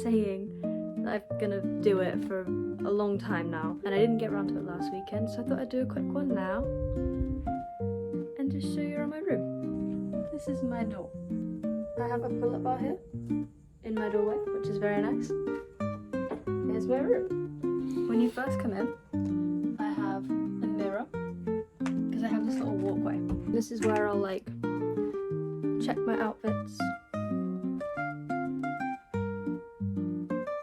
saying that I'm gonna do it for a long time now, and I didn't get around to it last weekend, so I thought I'd do a quick one now and just show you around my room. This is my door. I have a pull-up bar here in my doorway, which is very nice. Here's my room. When you first come in, I have a mirror because I have this little walkway. This is where I'll like check my outfits.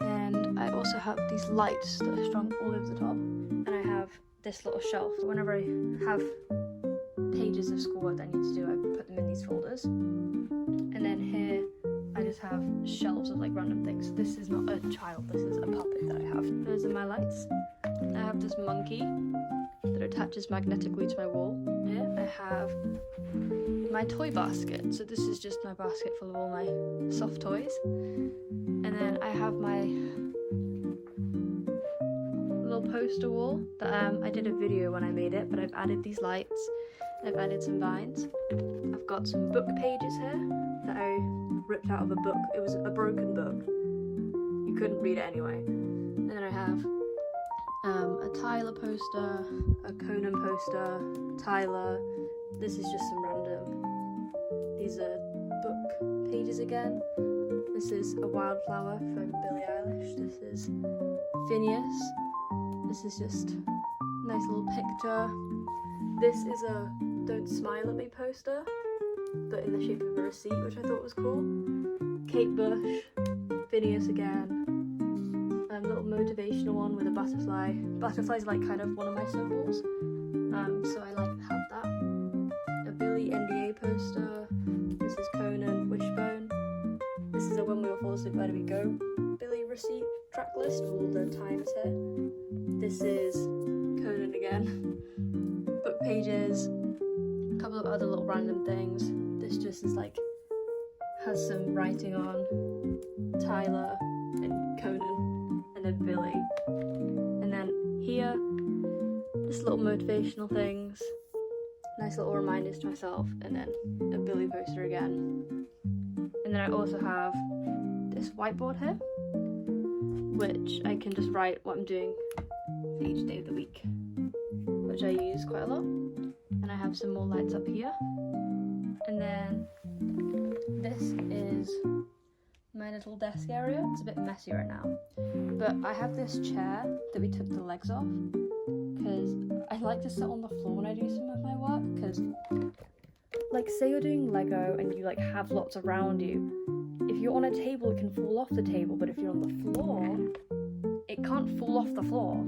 And I also have these lights that are strung all over the top. And I have this little shelf. Whenever I have pages of schoolwork that I need to do, I put them in these folders. And then here I just have shelves of like random things. This is not a child, this is a puppet that I have. Those are my lights. I have this monkey that attaches magnetically to my wall. Here I have my toy basket. So this is just my basket full of all my soft toys. And then I have my little poster wall that I did a video when I made it, but I've added these lights. I've added some vines. I've got some book pages here that I ripped out of a book. It was a broken book. You couldn't read it anyway. And then I have a Tyler poster, a Conan poster, Tyler. This is just some random. These are book pages again. This is a wildflower for Billie Eilish. This is Phineas. This is just a nice little picture. This is a Don't Smile at Me poster, but in the shape of a receipt, which I thought was cool. Kate Bush, Phineas again. A little motivational one with a butterfly. Butterfly's like kind of one of my symbols, so I like to have that. A Billy NDA poster. This is Conan, Wishbone. This is a When We All Fall Asleep, Where Do We Go Billy receipt track list with all the times here. This is Conan again. Book pages, a couple of other little random things. This just is like, has some writing on Tyler and Conan and then Billy. And then here, just little motivational things, nice little reminders to myself, and then a Billy poster again. And then I also have this whiteboard here, which I can just write what I'm doing for each day of the week, which I use quite a lot. And I have some more lights up here. And then this is my little desk area. It's a bit messy right now, but I have this chair that we took the legs off because I like to sit on the floor when I do some of my work, because like say you're doing Lego and you like have lots around you, if you're on a table it can fall off the table, but if you're on the floor it can't fall off the floor.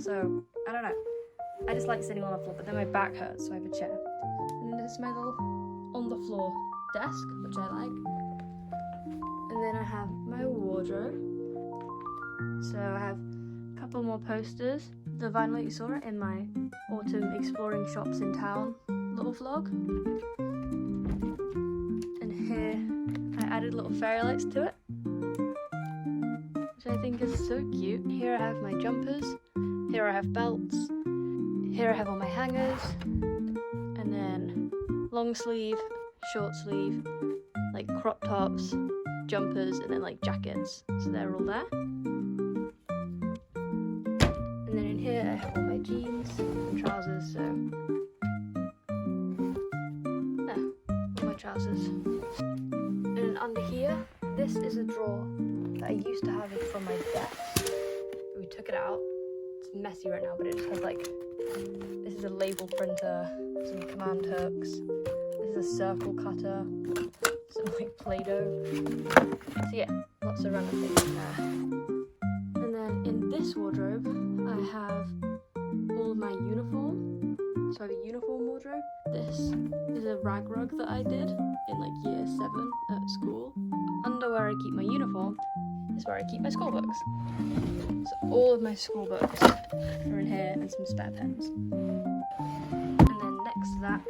So I don't know, I just like sitting on the floor, but then my back hurts, so I have a chair. And then this is my little on the floor desk, which I like. And then I have my wardrobe. So I have a couple more posters. The vinyl that you saw in my autumn exploring shops in town little vlog. And here I added little fairy lights to it, which I think is so cute. Here I have my jumpers. Here I have belts. Here I have all my hangers. And then long sleeve, short sleeve, like crop tops, jumpers, and then like jackets. So they're all there. And then in here I have all my jeans and trousers, so all my trousers. And under here, this is a drawer that I used to have it from my desk. We took it out. It's messy right now, but it just has like, this is a label printer, some command hooks, this is a circle cutter, some like Play-Doh. So yeah, lots of random things in there. And then in this wardrobe, I have all of my uniform. So I have a uniform wardrobe. This is a rag rug that I did in like year 7 at school. Under where I keep my uniform is where I keep my school books. So all of my school books are in here, and some spare pens. And then next to that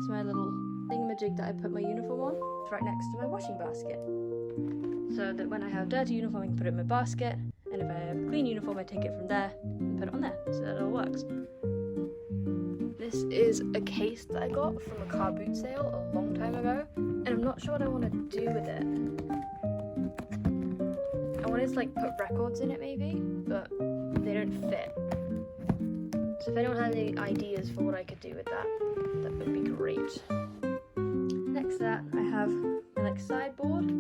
is my little thingamajig that I put my uniform on. It's right next to my washing basket. So that when I have dirty uniform, I can put it in my basket, and if I have a clean uniform, I take it from there and put it on there. So that all works. This is a case that I got from a car boot sale a long time ago, and I'm not sure what I want to do with it. I wanted to like put records in it maybe, but they don't fit. So if anyone has any ideas for what I could do with that, that would be great. Next to that, I have my like sideboard.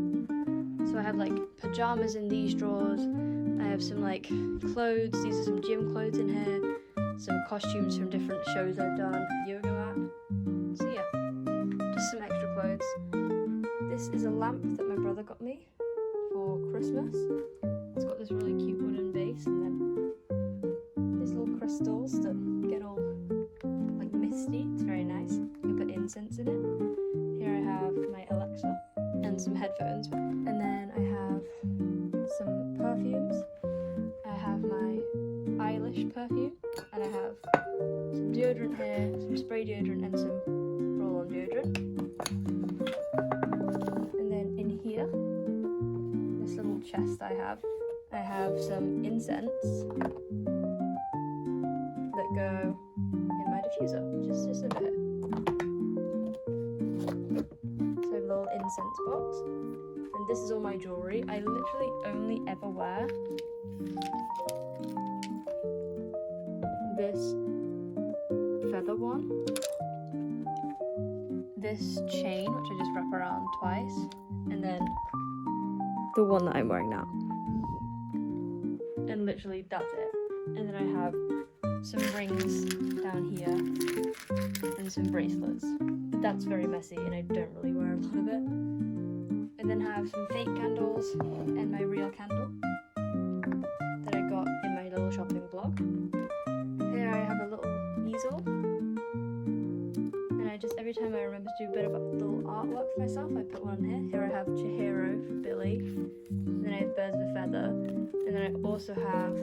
So I have like pajamas in these drawers. I have some like clothes. These are some gym clothes in here. Some costumes from different shows I've done, yoga mat. So yeah, just some extra clothes. This is a lamp that my brother got me for Christmas. It's got this really cute wooden base and then these little crystals that get all like misty. It's very nice. You can put incense in it. Here I have my Alexa and some headphones. And then I have some perfumes. I have my Eilish perfume. And I have some deodorant here, some spray deodorant and some roll-on deodorant. And then in here, this little chest I have some incense that go in my diffuser, which is just over here. So I have a little incense box. And this is all my jewellery. I literally only ever wear this feather one, this chain which I just wrap around twice, and then the one that I'm wearing now. And literally that's it. And then I have some rings down here and some bracelets. But that's very messy and I don't really wear a lot of it. And then I have some fake candles and my real candle that I got in my little shopping blog. Here I have a little easel, and I just, every time I remember to do a bit of a little artwork for myself, I put one here. Here I have Chihiro for Billy, and then I have Birds of a Feather, and then I also have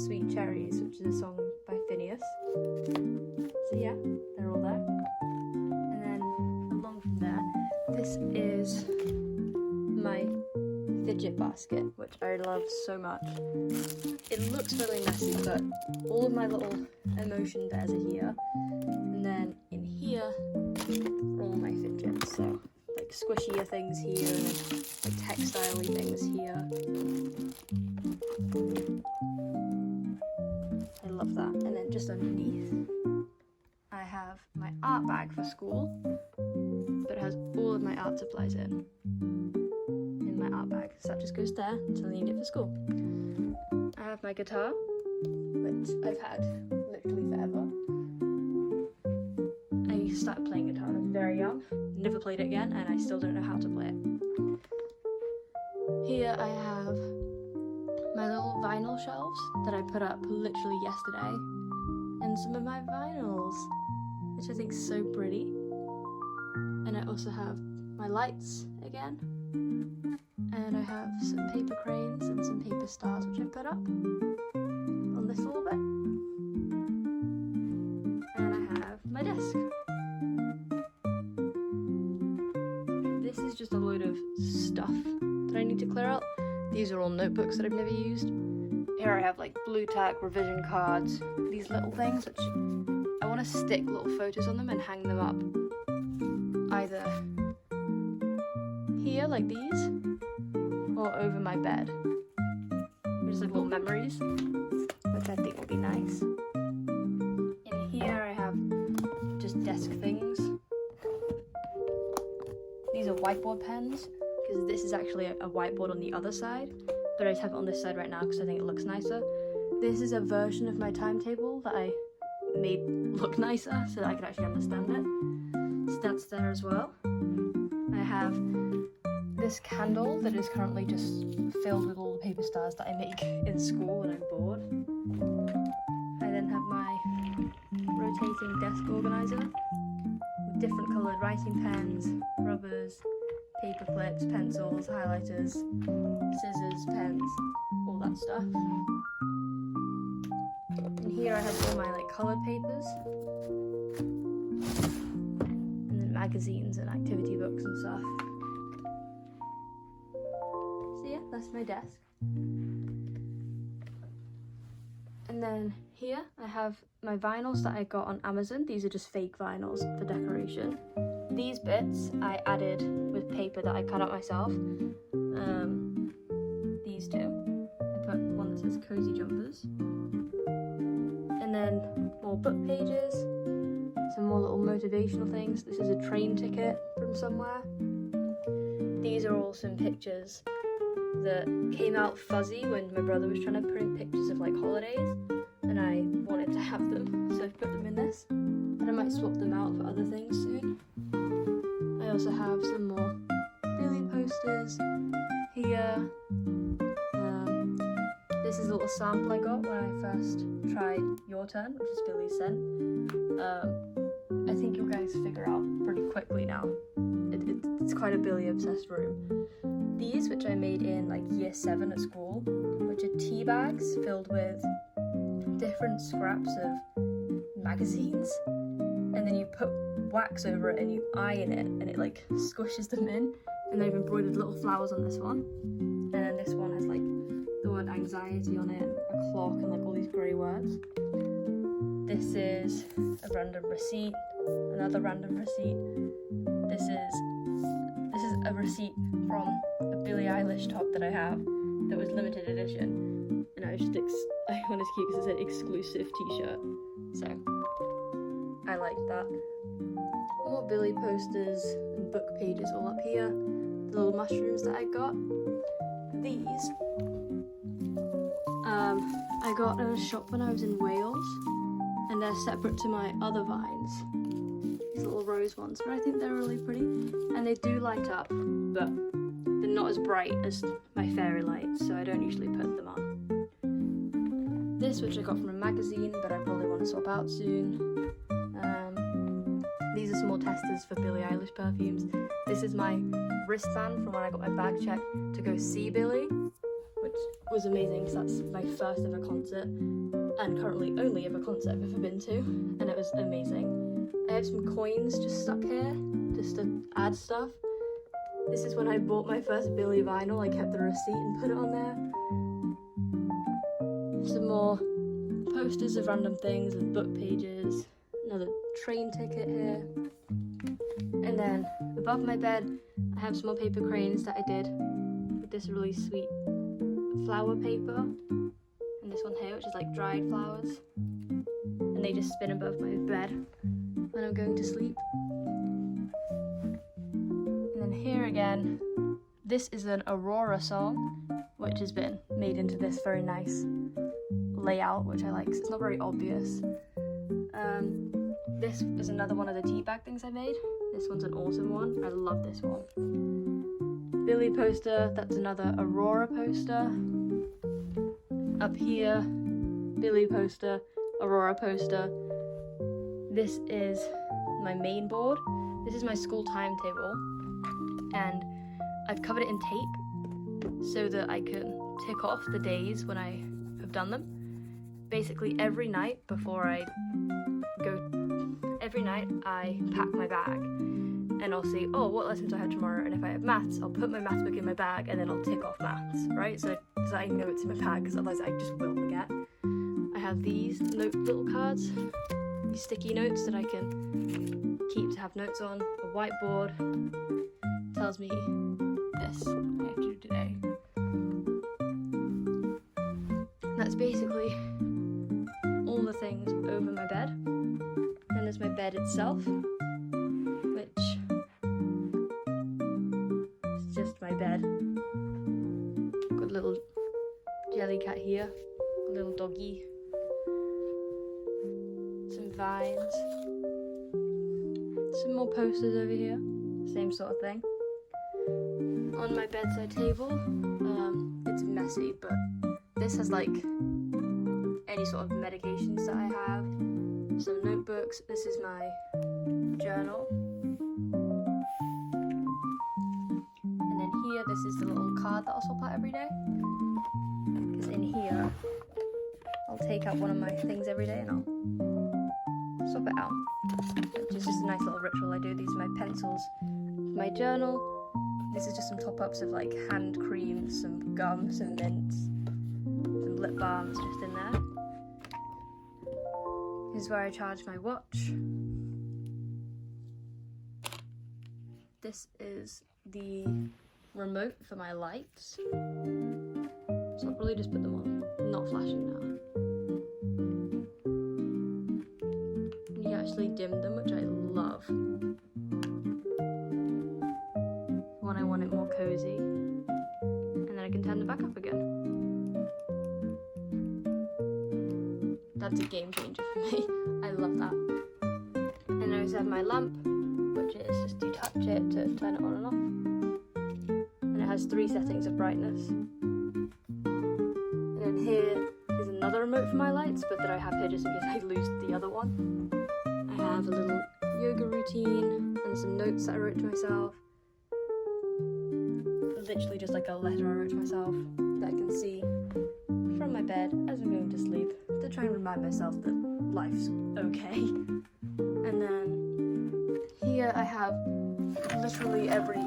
Sweet Cherries, which is a song by Phineas. So yeah, they're all there. And then along from there, this is my fidget basket, which I love so much. It looks really messy, but all of my little emotion bears are here. And then in here are all my fidgets. So like squishier things here, like textile-y things here. I love that. And then just underneath, I have my art bag for school, but it has all of my art supplies in my art bag. So that just goes there until I need it for school. I have my guitar, which I've had literally forever. I started playing guitar when I was very young, never played it again, and I still don't know how to play it. Here I have my little vinyl shelves that I put up literally yesterday, and some of my vinyls, which I think is so pretty. And I also have my lights again, and I have some paper cranes and some paper stars which I put up on this little bit. And I have my desk. This is just a load of stuff that I need to clear out. These are all notebooks that I've never used. Here I have like blue tack, revision cards, these little things which I want to stick little photos on them and hang them up. Either here like these, or over my bed. Just like little memories, which I think will be nice. In here I have just desk things. These are whiteboard pens, because this is actually a whiteboard on the other side, but I just have it on this side right now because I think it looks nicer. This is a version of my timetable that I made look nicer so that I could actually understand it. So that's there as well. I have this candle that is currently just filled with all the paper stars that I make in school when I'm bored. I then have my rotating desk organizer with different coloured writing pens, rubbers, paper clips, pencils, highlighters, scissors, pens, all that stuff. And here I have all my like coloured papers, and then magazines and activity books and stuff. So yeah, that's my desk. And then here I have my vinyls that I got on Amazon. These are just fake vinyls for decoration. These bits I added with paper that I cut out myself. These these two. I put one that says cozy jumpers. And then more book pages, some more little motivational things. This is a train ticket from somewhere. These are all some pictures that came out fuzzy when my brother was trying to print pictures of like holidays, and I wanted to have them, so I've put them in this. And I might swap them out for other things soon. I also have some more Billy posters here. This is a little sample I got when I first tried Your Turn, which is Billy's scent. I think you guys figure out pretty quickly now. It's quite a Billy obsessed room. These, which I made in like year 7 at school, which are tea bags filled with different scraps of magazines, and then you put wax over it and you iron it, and it like squishes them in. And I've embroidered little flowers on this one, and then this one has like the word anxiety on it, a clock, and like all these grey words. This is a random receipt, another random receipt. This is a receipt from a Billie Eilish top that I have that was limited edition, and I wanted to keep because it said exclusive t-shirt, so I like that. More Billy posters and book pages all up here. The little mushrooms that I got. These I got at a shop when I was in Wales, and they're separate to my other vines. These little rose ones, but I think they're really pretty, and they do light up, but they're not as bright as my fairy lights, so I don't usually put them on. This, which I got from a magazine, but I probably want to swap out soon. These are some more testers for Billie Eilish perfumes. This is my wristband from when I got my bag checked to go see Billie, which was amazing because that's my first ever concert, and currently only ever concert I've ever been to, and it was amazing. I have some coins just stuck here, just to add stuff. This is when I bought my first Billie vinyl. I kept the receipt and put it on there. Some more posters of random things and book pages. Another train ticket here. And then above my bed, I have some more paper cranes that I did with this really sweet flower paper. And this one here, which is like dried flowers. And they just spin above my bed when I'm going to sleep. And then here again, this is an Aurora song, which has been made into this very nice layout, which I like, 'cause it's not very obvious. This is another one of the tea bag things I made. This one's an awesome one. I love this one. Billy poster, that's another Aurora poster. Up here, Billy poster, Aurora poster. This is my main board. This is my school timetable, and I've covered it in tape so that I can tick off the days when I have done them. Basically every night I pack my bag, and I'll see, oh, what lessons do I have tomorrow, and if I have maths, I'll put my maths book in my bag, and then I'll tick off maths, right? So I know it's in my bag, because otherwise I just will forget. I have these little cards, these sticky notes that I can keep to have notes on. A whiteboard tells me this I have to do today. And that's basically all the things over my bed. Then there's my bed itself, which is just my bed. Got a little jelly cat here, a little doggy, some vines, some more posters over here, same sort of thing. On my bedside table, it's messy, but this has like any sort of medications that I have, some notebooks. This is my journal, and then here, this is the little card that I'll swap out every day, because in here I'll take out one of my things every day and I'll swap it out, which is just a nice little ritual I do. These are my pencils, my journal. This is just some top-ups of like hand creams, some gum, some mints, some lip balms just in there. This is where I charge my watch. This is the remote for my lights. So I'll probably just put them on not flashing now. And you actually dim them, which I love. When I want it more cozy. And then I can turn them back up again. That's a game changer for me. I love that. And I also have my lamp, which is just you touch it to turn it on and off. And it has 3 settings of brightness. And then here is another remote for my lights, but that I have here just in case I lose the other one. I have a little yoga routine and some notes that I wrote to myself. Literally just like a letter I wrote to myself that I can see from my bed as I'm going to sleep to try and remind myself that life's okay. And then here I have literally every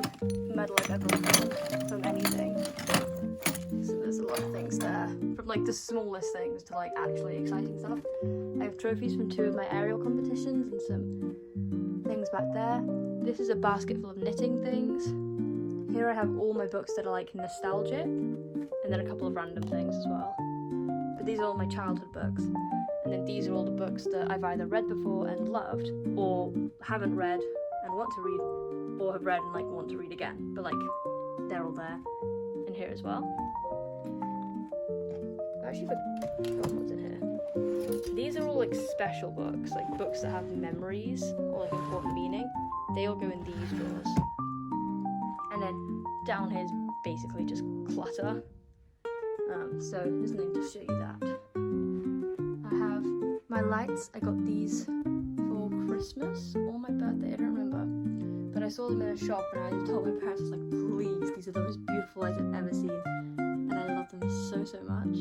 medal I've ever won from anything. So there's a lot of things there, from like the smallest things to like actually exciting stuff. I have trophies from 2 of my aerial competitions and some things back there. This is a basket full of knitting things. Here I have all my books that are like nostalgic, and then a couple of random things as well. But these are all my childhood books. And then these are all the books that I've either read before and loved, or haven't read and want to read, or have read and like want to read again. But like, they're all there in here as well. I actually forgot what's in here. These are all like special books, like books that have memories or like important meaning. They all go in these drawers. And then down here is basically just clutter. So there's nothing to show you that. I have my lights. I got these for Christmas or my birthday, I don't remember. But I saw them in a shop and I told my parents, I was like, please, these are the most beautiful lights I've ever seen. And I love them so, so much.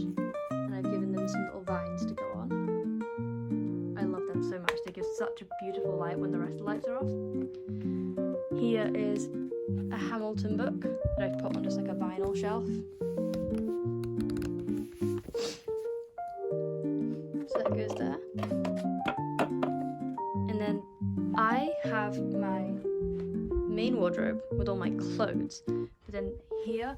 And I've given them some little vines to go on. I love them so much. They give such a beautiful light when the rest of the lights are off. Here is a Hamilton book that I've put on just like a vinyl shelf. So that goes there. And then I have my main wardrobe with all my clothes, but then here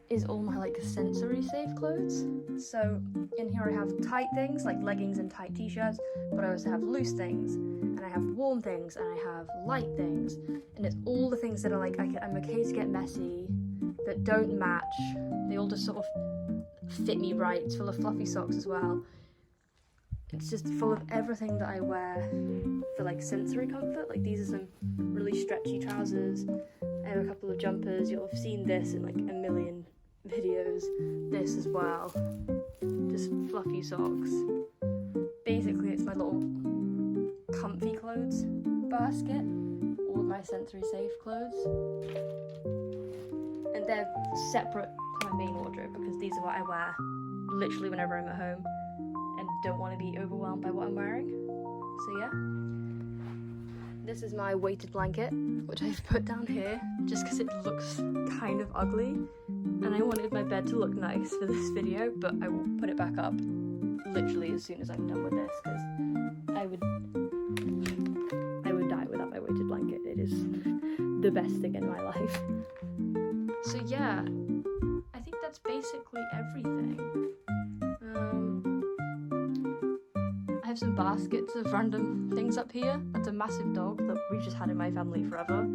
is all my like sensory safe clothes. So in here I have tight things like leggings and tight t-shirts, but I also have loose things, and I have warm things, and I have light things, and it's all the things that are like I'm okay to get messy, that don't match. They all just sort of fit me right. It's full of fluffy socks as well. It's just full of everything that I wear for like sensory comfort. Like these are some really stretchy trousers. I have a couple of jumpers. You'll have seen this in like a million videos. This as well. Just fluffy socks. Basically it's my little comfy clothes basket. All of my sensory safe clothes. And they're separate to my main wardrobe because these are what I wear literally whenever I'm at home and don't want to be overwhelmed by what I'm wearing. So yeah. This is my weighted blanket, which I've put down here just because it looks kind of ugly. And I wanted my bed to look nice for this video, but I will put it back up literally as soon as I'm done with this because I would die without my weighted blanket. It is the best thing in my life. So yeah, I think that's basically everything. I have some baskets of random things up here. That's a massive dog that we've just had in my family forever.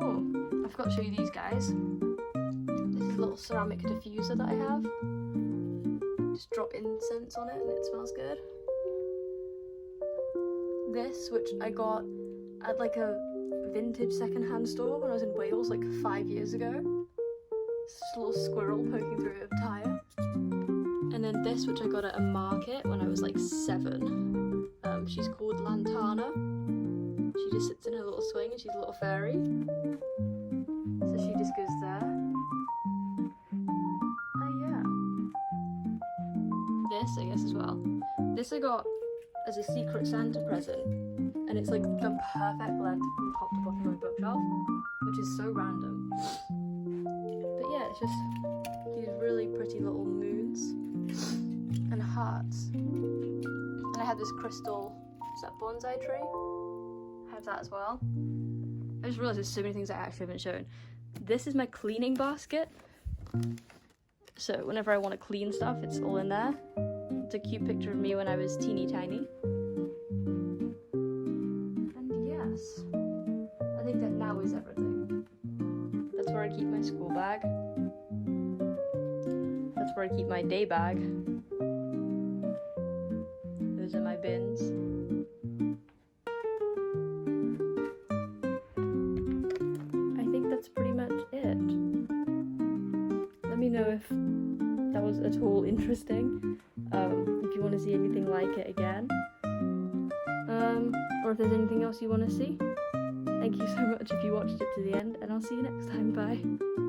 Oh, I forgot to show you these guys. This is a little ceramic diffuser that I have. Just drop incense on it and it smells good. This, which I got at like a vintage secondhand store when I was in Wales like 5 years ago. It's just a little squirrel poking through a tyre. And then this, which I got at a market when I was like 7. She's called Lantana. She just sits in her little swing and she's a little fairy. So she just goes there. Yeah. This, I guess, as well. This I got as a Secret Santa present. And it's like the perfect length from top to bottom of my bookshelf, which is so random. But yeah, it's just these really pretty little moons and hearts. And I have this crystal, is that bonsai tree? I have that as well. I just realised there's so many things I actually haven't shown. This is my cleaning basket. So whenever I want to clean stuff, it's all in there. It's a cute picture of me when I was teeny tiny. And yes, I think that now is everything. That's where I keep my school bag. That's where I keep my day bag. Those are my bins. I think that's pretty much it. Let me know if that was at all interesting. If you want to see anything like it again. Or if there's anything else you want to see. Thank you so much if you watched it to the end, and I'll see you next time. Bye.